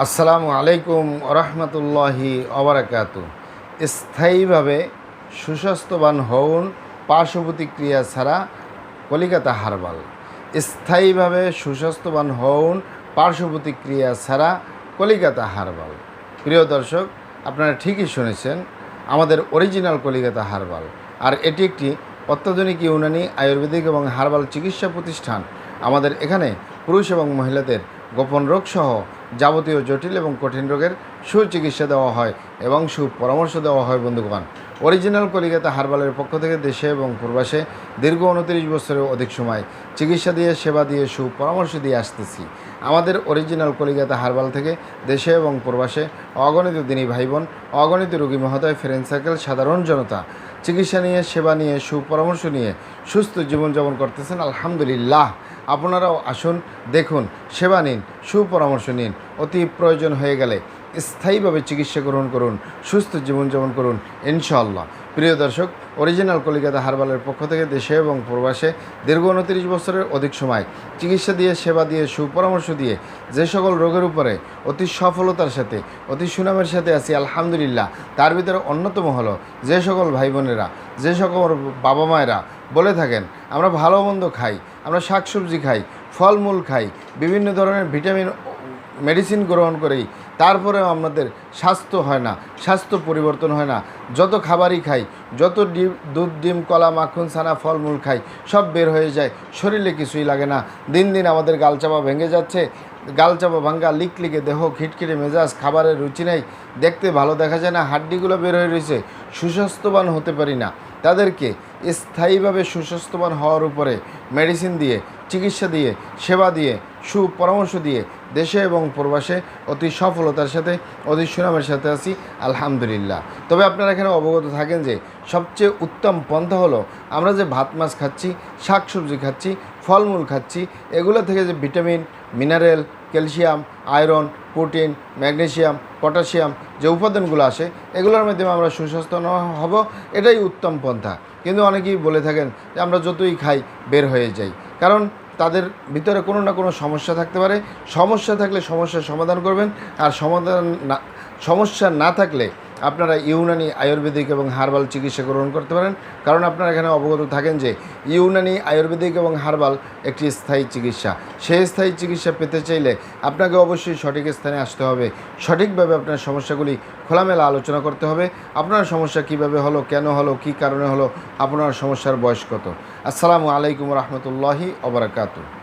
আসসালামু আলাইকুম রহমতুল্লাহি অবরাকাতু। স্থায়ীভাবে সুস্বাস্থ্যবান হউন পার্শ্ব প্রতিক্রিয়া ছাড়া কলিকাতা হার্বাল। স্থায়ীভাবে সুস্বাস্থ্যবান হউন পার্শ্ব প্রতিক্রিয়া ছাড়া কলিকাতা হার্বাল। প্রিয় দর্শক, আপনারা ঠিকই শুনেছেন, আমাদের অরিজিনাল কলিকাতা হার্বাল। আর এটি একটি অত্যাধুনিক ইউনানি আয়ুর্বেদিক এবং হার্বাল চিকিৎসা প্রতিষ্ঠান। আমাদের এখানে পুরুষ এবং মহিলাদের গোপন রোগসহ যাবতীয় জটিল এবং কঠিন রোগের সুচিকিৎসা দেওয়া হয় এবং সুপরামর্শ দেওয়া হয়। বন্ধুগণ, অরিজিনাল কলিকাতা হার্বালের পক্ষ থেকে দেশে এবং প্রবাসে দীর্ঘ 29 বছরের অধিক সময় চিকিৎসা দিয়ে, সেবা দিয়ে, সুপরামর্শ দিয়ে আসতেছি। আমাদের অরিজিনাল কলিকাতা হার্বাল থেকে দেশে এবং প্রবাসে অগণিত দিনী ভাই বোন, অগণিত রোগী মহোদয়, ফ্রেন্ড সার্কেল, সাধারণ জনতা চিকিৎসা নিয়ে, সেবা নিয়ে, সুপরামর্শ নিয়ে সুস্থ জীবনযাপন করতেছেন। আলহামদুলিল্লাহ। আপনারাও আসুন, দেখুন, সেবা নিন, সুপরামর্শ নিন। অতি প্রয়োজন হয়ে গেলে স্থায়ীভাবে চিকিৎসা গ্রহণ করুন, সুস্থ জীবনযাপন করুন ইনশাআল্লাহ। প্রিয় দর্শক, অরিজিনাল কলিকাতা হার্বালের পক্ষ থেকে দেশে এবং প্রবাসে দীর্ঘ 29 বছরের অধিক সময় চিকিৎসা দিয়ে, সেবা দিয়ে, সুপরামর্শ দিয়ে যে সকল রোগের উপরে অতি সফলতার সাথে, অতি সুনামের সাথে আছি আলহামদুলিল্লাহ, তার ভিতরে অন্যতম হলো যে সকল ভাই বোনেরা, যে সকল বাবা মায়েরা বলে থাকেন আমরা ভালো মন্দ খাই, আমরা শাকসবজি খাই, ফলমূল খাই, বিভিন্ন ধরনের ভিটামিন মেডিসিন গ্রহণ করেই তারপরেও আমাদের স্বাস্থ্য হয় না, স্বাস্থ্য পরিবর্তন হয় না। যত খাবারই খাই, যত দুধ, ডিম, কলা, মাখন, ছানা, ফলমূল খাই, সব বের হয়ে যায়, শরীরে কিছুই লাগে না। দিন দিন আমাদের গালচাপা ভেঙে যাচ্ছে, গালচাপা ভাঙ্গা, লিকলিকে দেহ, খিটখিটে মেজাজ, খাবারের রুচি নেই, দেখতে ভালো দেখা যায় না, হাড্ডিগুলো বের হয়ে রয়েছে, সুস্বাস্থ্যবান হতে পারি না। তাদেরকে স্থায়ীভাবে সুস্বাস্থ্যবান হওয়ার উপরে মেডিসিন দিয়ে, চিকিৎসা দিয়ে, সেবা দিয়ে, সুপরামর্শ দিয়ে দেশে এবং প্রবাসে অতি সফলতার সাথে, অতি সুনামের সাথে আছি আলহামদুলিল্লাহ। তবে আপনারা এখানে অবগত থাকেন যে সবচেয়ে উত্তম পন্থা হলো আমরা যে ভাত মাছ খাচ্ছি, শাকসবজি খাচ্ছি, ফলমূল খাচ্ছি, এগুলো থেকে যে vitamin, mineral, calcium, iron, protein, magnesium, potassium যে উপাদানগুলো আসে, এগুলোর মাধ্যমে আমরা সুস্বাস্থ্য হব, এটাই উত্তম পন্থা। কিন্তু অনেকেই বলে থাকেন যে আমরা যতই খাই বের হয়ে যাই, কারণ তাদের ভিতরে কোনো না কোনো সমস্যা থাকতে পারে। সমস্যা থাকলে সমস্যার সমাধান করবেন, আর সমস্যা না থাকলে আপনারা ইউনানি আয়ুর্বেদিক এবং হার্বাল চিকিৎসা গ্রহণ করতে পারেন। কারণ আপনারা এখানে অবগত থাকেন যে ইউনানি আয়ুর্বেদিক এবং হার্বাল একটি স্থায়ী চিকিৎসা। সেই স্থায়ী চিকিৎসা পেতে চাইলে আপনাকে অবশ্যই সঠিক স্থানে আসতে হবে, সঠিকভাবে আপনার সমস্যাগুলি খোলামেলা আলোচনা করতে হবে। আপনার সমস্যা কিভাবে হলো, কেন হলো, কী কারণে হলো, আপনার সমস্যার বয়স কত। আসসালামু আলাইকুম রহমতুল্লাহি ওয়া বারাকাতুহু।